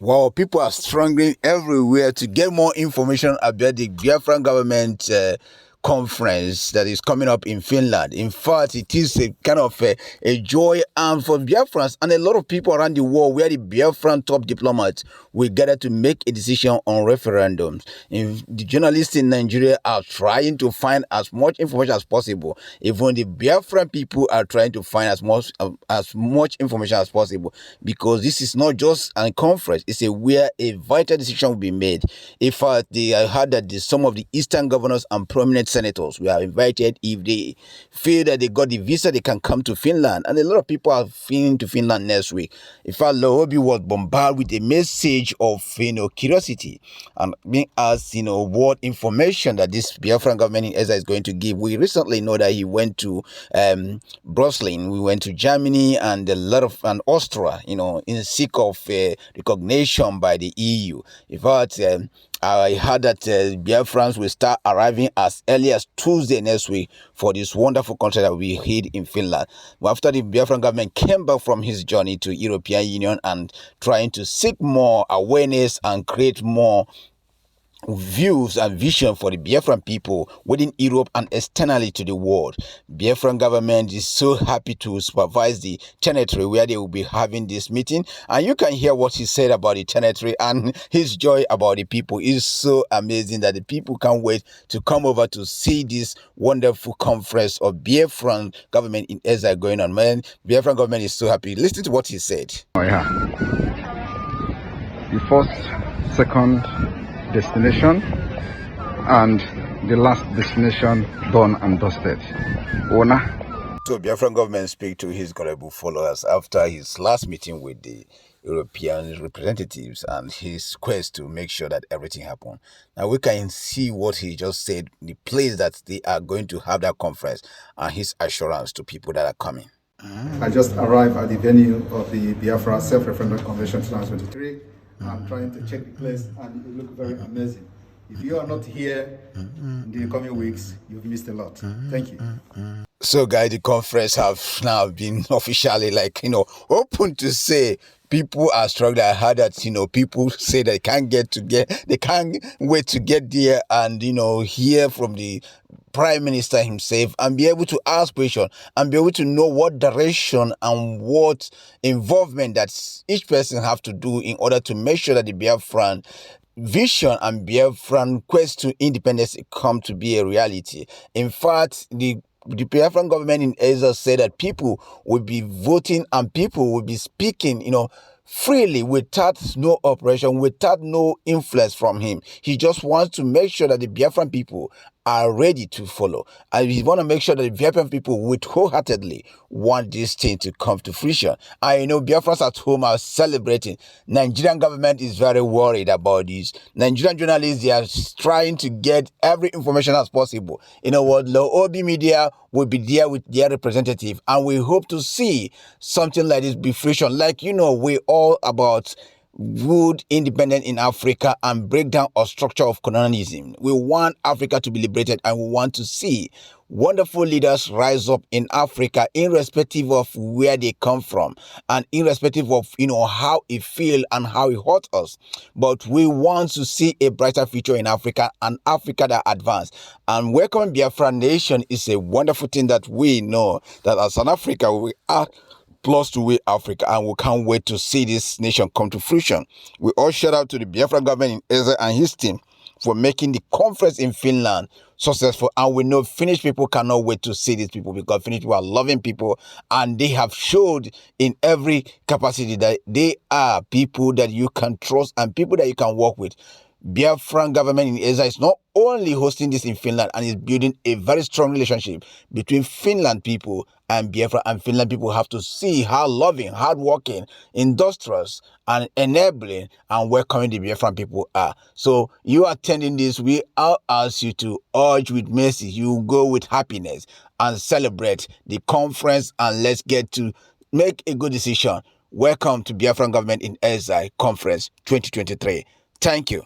Well, people are struggling everywhere to get more information about the Biafran government conference that is coming up in Finland. In fact, it is a kind of a joy and for Biafrans and a lot of people around the world where the Biafran top diplomats will gather to make a decision on referendums. The journalists in Nigeria are trying to find as much information as possible. Even the Biafran people are trying to find as much information as possible, because this is not just a conference, it's where a vital decision will be made. In fact, I heard that some of the Eastern governors and prominent senators were invited. If they feel that they got the visa, they can come to Finland, and a lot of people are fleeing to Finland next week. In fact, Lohobi was bombarded with a message of curiosity and being asked what information that this Biafran government in Ezza is going to give. We recently know that he went to Brussels, we went to Germany and a lot of Austria, in seek of recognition by the EU. In fact, I heard that Biafrans will start arriving as early as Tuesday next week for this wonderful concert that we held in Finland. After the Biafran government came back from his journey to European Union and trying to seek more awareness and create more views and vision for the Biafran people within Europe and externally to the world. Biafran government is so happy to supervise the territory where they will be having this meeting, and you can hear what he said about the territory, and his joy about the people is so amazing that the people can't wait to come over to see this wonderful conference of Biafran government in Ezza going on. Man, Biafran government is so happy. Listen to what he said. Oh yeah, the first, second destination and the last destination done and dusted. Ona. So Biafran government speak to his gullible followers after his last meeting with the European representatives and his quest to make sure that everything happened. Now we can see what he just said, the place that they are going to have that conference, and his assurance to people that are coming. I just arrived at the venue of the Biafra Self-Referendum Convention 2023. I'm trying to check the place and it looks very amazing. If you are not here in the coming weeks, you've missed a lot. Thank you. So guys, the conference have now been officially open to say people are struggling. I heard that people say they can't wait to get there and hear from the Prime Minister himself and be able to ask questions and be able to know what direction and what involvement that each person have to do in order to make sure that the Biafran vision and Biafran quest to independence come to be a reality. In fact, the Biafran government in Ezza said that people will be voting and people will be speaking, freely, without no oppression, without no influence from him. He just wants to make sure that the Biafran people are ready to follow. And he want to make sure that the Biafran people would wholeheartedly want this thing to come to fruition. I know Biafrans at home are celebrating. Nigerian government is very worried about this. Nigerian journalists, they are trying to get every information as possible. You know what? Lohobi Media will be there with their representative, and we hope to see something like this be fruition. We all about good independence in Africa and break down our structure of colonialism. We want Africa to be liberated, and we want to see wonderful leaders rise up in Africa, irrespective of where they come from and irrespective of how it feels and how it hurts us. But we want to see a brighter future in Africa and Africa that advance. And welcoming Biafra nation is a wonderful thing that we know that as an Africa we are plus to we Africa, and we can't wait to see this nation come to fruition. We all shout out to the Biafra government in Ezza and his team for making the conference in Finland successful. And we know Finnish people cannot wait to see these people, because Finnish people are loving people, and they have showed in every capacity that they are people that you can trust and people that you can work with. Biafran government in Ezza is not only hosting this in Finland and is building a very strong relationship between Finland people and Biafra, and Finland people have to see how loving, hardworking, industrious, and enabling and welcoming the Biafran people are. So you attending this, we all ask you to urge with mercy, you go with happiness and celebrate the conference, and let's get to make a good decision. Welcome to Biafran government in Ezza Conference 2023. Thank you.